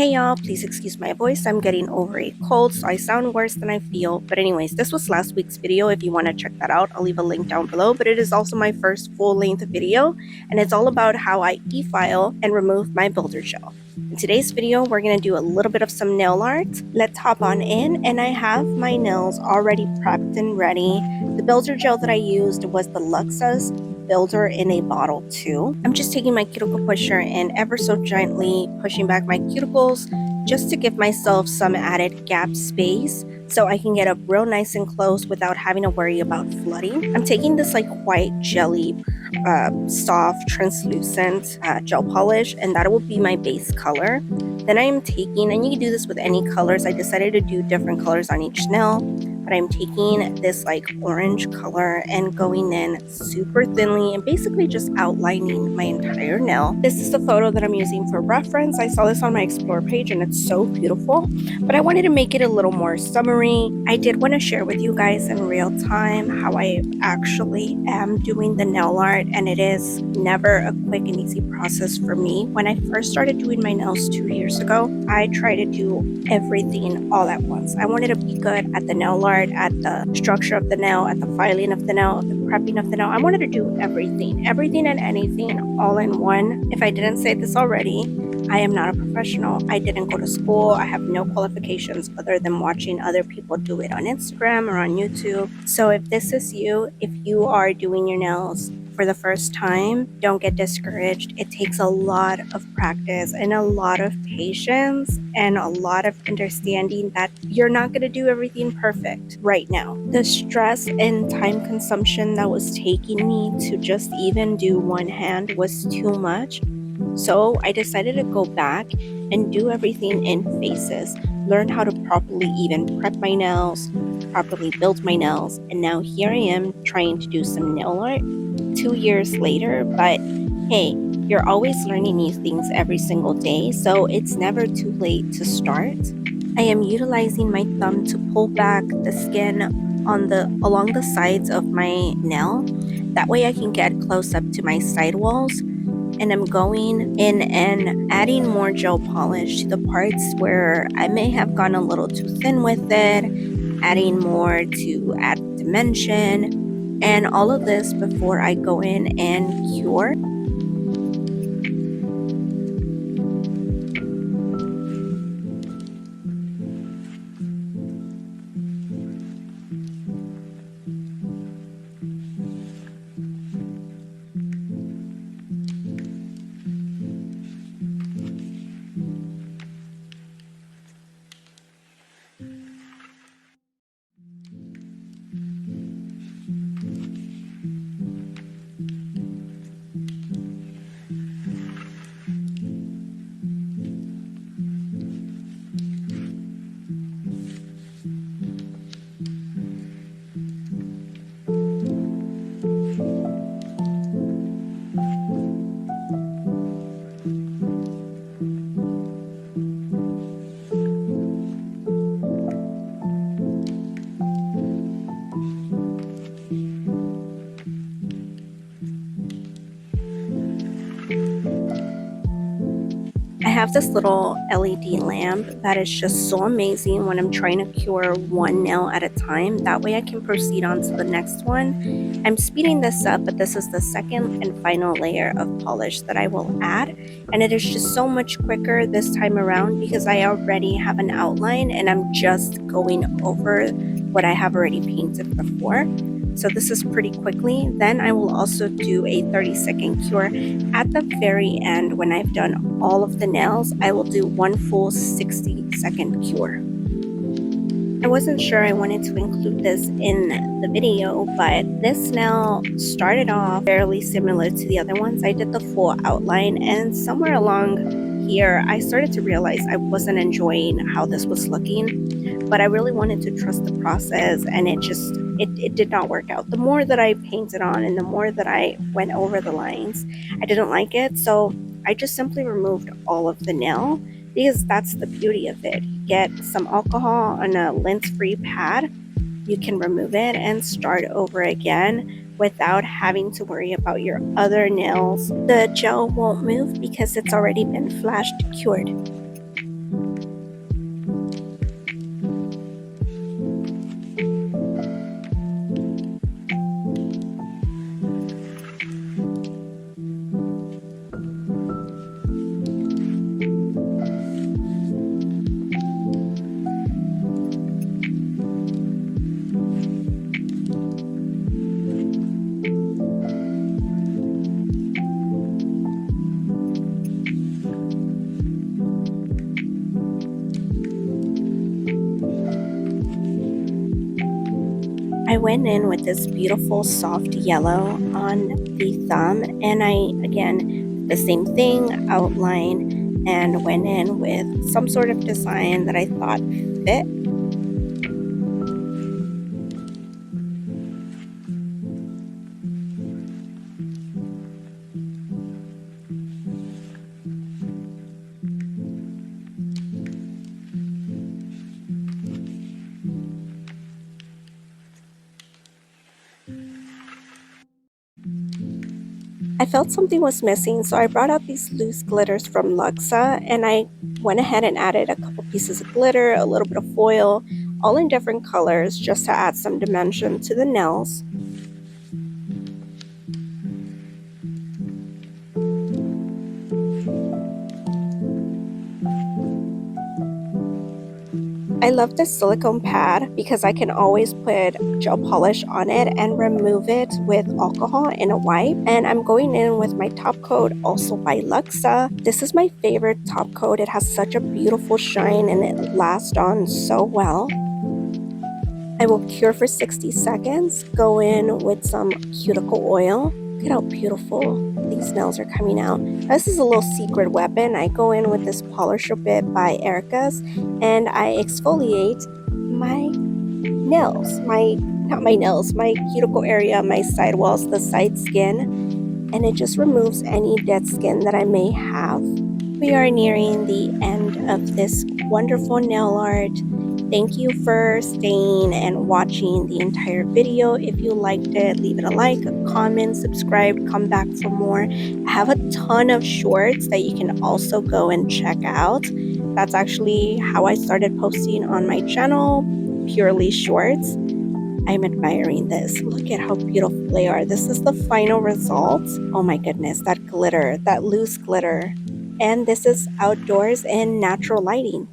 Hey y'all, please excuse my voice. I'm getting over a cold, so I sound worse than I feel. But anyways, this was last week's video. If you want to check that out, I'll leave a link down below. But it is also my first full-length video, and it's all about how I e-file and remove my builder gel. In today's video, we're going to do a little bit of some nail art. Let's hop on in, and I have my nails already prepped and ready. The builder gel that I used was the Luxa's builder in a bottle too. I'm just taking my cuticle pusher and ever so gently pushing back my cuticles just to give myself some added gap space so I can get up real nice and close without having to worry about flooding. I'm taking this like white jelly soft translucent gel polish, and that will be my base color. Then I am taking, and you can do this with any colors, I decided to do different colors on each nail, but I'm taking this like orange color and going in super thinly and basically just outlining my entire nail. This is the photo that I'm using for reference. I saw this on my Explore page and it's so beautiful, but I wanted to make it a little more summery. I did want to share with you guys in real time how I actually am doing the nail art, and it is never a quick and easy process for me. When I first started doing my nails 2 years ago, I tried to do everything all at once. I wanted to be good at the nail art, at the structure of the nail, at the filing of the nail, the prepping of the nail. I wanted to do everything and anything all in one. If I didn't say this already, I am not a professional. I didn't go to school. I have no qualifications other than watching other people do it on Instagram or on YouTube. So if this is you, if you are doing your nails for the first time, don't get discouraged. It takes a lot of practice and a lot of patience and a lot of understanding that you're not going to do everything perfect right now. The stress and time consumption that was taking me to just even do one hand was too much. So I decided to go back and do everything in phases, learn how to properly even prep my nails, properly build my nails, and now here I am trying to do some nail art 2 years later. But hey, you're always learning new things every single day, so it's never too late to start. I am utilizing my thumb to pull back the skin along the sides of my nail. That way I can get close up to my sidewalls, and I'm going in and adding more gel polish to the parts where I may have gone a little too thin with it, adding more to add dimension, and all of this before I go in and cure. I have this little LED lamp that is just so amazing when I'm trying to cure one nail at a time. That way I can proceed on to the next one. I'm speeding this up, but this is the second and final layer of polish that I will add. And it is just so much quicker this time around because I already have an outline and I'm just going over what I have already painted before. So this is pretty quickly. Then I will also do a 30-second cure. At the very end, when I've done all of the nails, I will do one full 60-second cure. I wasn't sure I wanted to include this in the video, but this nail started off fairly similar to the other ones. I did the full outline, and somewhere along here, I started to realize I wasn't enjoying how this was looking, but I really wanted to trust the process, and it did not work out. The more that I painted on and the more that I went over the lines, I didn't like it, so I just simply removed all of the nail because that's the beauty of it. You get some alcohol on a lint-free pad, you can remove it and start over again without having to worry about your other nails. The gel won't move because it's already been flash cured. I went in with this beautiful soft yellow on the thumb, and I again the same thing, outline, and went in with some sort of design that I thought fit. I felt something was missing, so I brought out these loose glitters from Luxa, and I went ahead and added a couple pieces of glitter, a little bit of foil, all in different colors just to add some dimension to the nails. I love this silicone pad because I can always put gel polish on it and remove it with alcohol in a wipe. And I'm going in with my top coat, also by Luxa. This is my favorite top coat. It has such a beautiful shine and it lasts on so well. I will cure for 60 seconds, go in with some cuticle oil. Look at how beautiful these nails are coming out. This is a little secret weapon. I go in with this polisher bit by Erica's and I exfoliate my nails, not my nails, my cuticle area, my sidewalls, the side skin, and it just removes any dead skin that I may have. We are nearing the end of this wonderful nail art. Thank you for staying and watching the entire video. If you liked it, leave it a like, a comment, subscribe, come back for more. I have a ton of shorts that you can also go and check out. That's actually how I started posting on my channel, purely shorts. I'm admiring this. Look at how beautiful they are. This is the final result. Oh my goodness, that glitter, that loose glitter. And this is outdoors in natural lighting.